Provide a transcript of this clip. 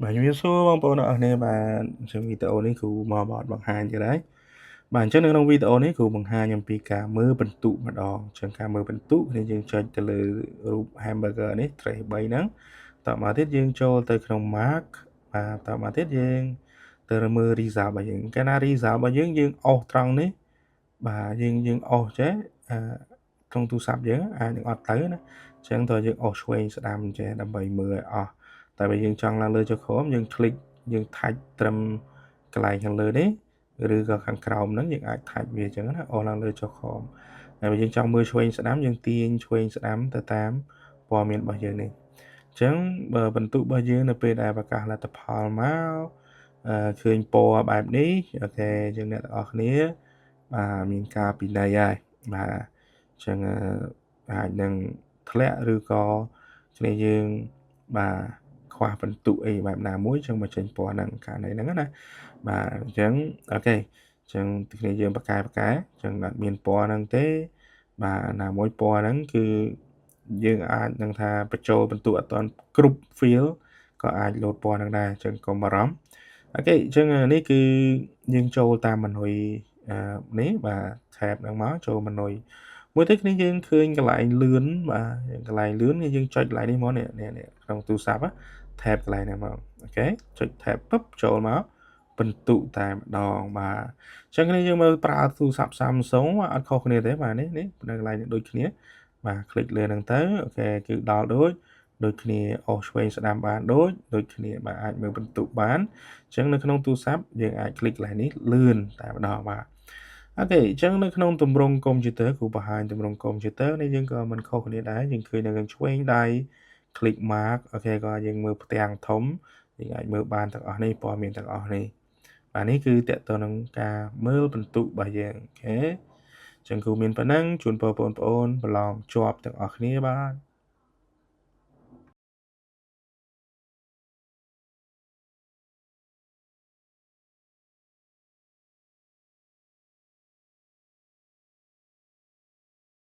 Bạnជំរាបសួរបងប្អូនទាំងអស់គ្នាបាទអញ្ចឹងវីដេអូនេះគ្រូមកបត់បង្ហាញទៀតហើយបាទអញ្ចឹងនៅក្នុងវីដេអូនេះគ្រូបង្ហាញអំពីការមើលបន្ទុកម្ដងអញ្ចឹងការមើលបន្ទុកនេះយើងចុចទៅលើរូប hamburger នេះ tray 3ហ្នឹងតមកទៀតយើងចូលទៅក្នុង mark បាទតមកទៀតយើងទៅមើល result របស់យើងកាលណា result របស់យើងអស់ត្រង់នេះបាទយើងអស់ចេះក្នុងទូរស័ព្ទយើងអាចនឹងអត់ទៅណាអញ្ចឹងតើយើងអស់ឆ្វេងស្ដាំចេះដើម្បីមើលឲ្យអស់តែបើយើងចង់ឡើងលើចុច Chrome យើង click យើង touch ត្រឹមកន្លែងខាងលើនេះឬក៏ខាងក្រោមហ្នឹងយើងអាច touch វាអញ្ចឹងណាអស់ឡើងលើចុច Chrome ហើយបើយើងចង់មើលឆ្វេងស្ដាំយើងទាញឆ្វេងស្ដាំទៅតាមព័ត៌មានរបស់យើងនេះអញ្ចឹងបើបន្ទុករបស់យើងនៅពេលដែលប្រកាសលទ្ធផលមកឃើញពណ៌បែបនេះអូខេយើងអ្នកទាំងអស់គ្នាបាទមានការពិន័យហើយបាទអញ្ចឹងអាចនឹងធ្លាក់ឬក៏គ្នាយើងបាទខ្វះបន្ទុកអីបែបណាមួយអញ្ចឹងមកចេញពណ៌ហ្នឹងករណីហ្នឹងណាបាទអញ្ចឹងអូខេអញ្ចឹងគ្នាយើងបកកែអញ្ចឹងអត់មានពណ៌ហ្នឹងទេបាទណាមួយពណ៌ហ្នឹងគឺយើងអាចនឹងថាបញ្ចូលបន្ទុកអត់ទាន់គ្រប់ field ក៏អាចលោតពណ៌ហ្នឹងដែរអញ្ចឹងកុំបារម្ភអូខេអញ្ចឹងនេះគឺយើងចូលតាម menu នេះបាទ tab ហ្នឹងមកចូល menu មួយទៅគ្នាយើងឃើញកន្លែងលឿនបាទកន្លែងលឿនយើងចុចកន្លែងនេះមកនេះក្នុងទូរស័ព្ទ tab កន្លែងហ្នឹងមកអូខេចុច tab ពឹបចូលមកបន្ទុកតែម្ដងបាទអញ្ចឹងគ្នាយើងមើលប្រើទូរស័ព្ទ Samsung អត់ខុសគ្នាទេបាទនេះនៅកន្លែងនេះដូចគ្នាបាទคลิกលើហ្នឹងទៅអូខេគឺដល់ដូចគ្នាអស់ឆ្វេងស្ដាំបានដូចគ្នាបាទអាចមើលបន្ទុកបានអញ្ចឹងនៅក្នុងទូរស័ព្ទយើងអាចคลิกកន្លែងនេះលឿនតែម្ដងបាទអូខេអញ្ចឹងនៅក្នុងទម្រង់កុំព្យូទ័រគ្រូបង្ហាញទម្រង់កុំព្យូទ័រនេះយើងក៏មិនខុសគ្នាដែរយើងឃើញនៅខាងឆ្វេងដៃ click mark អូខេក៏យើងមើលផ្ទាំងធំយើងអាចមើលបានទាំងអស់នេះព័ត៌មានទាំងអស់នេះបាទនេះគឺតកតទៅនឹងការមើលបន្ទុករបស់យើងអូខេអញ្ចឹងគ្រូមានប៉ុណ្ណឹងជូនពរបងប្អូនប្រឡងជាប់ទាំងអស់គ្នាបាទ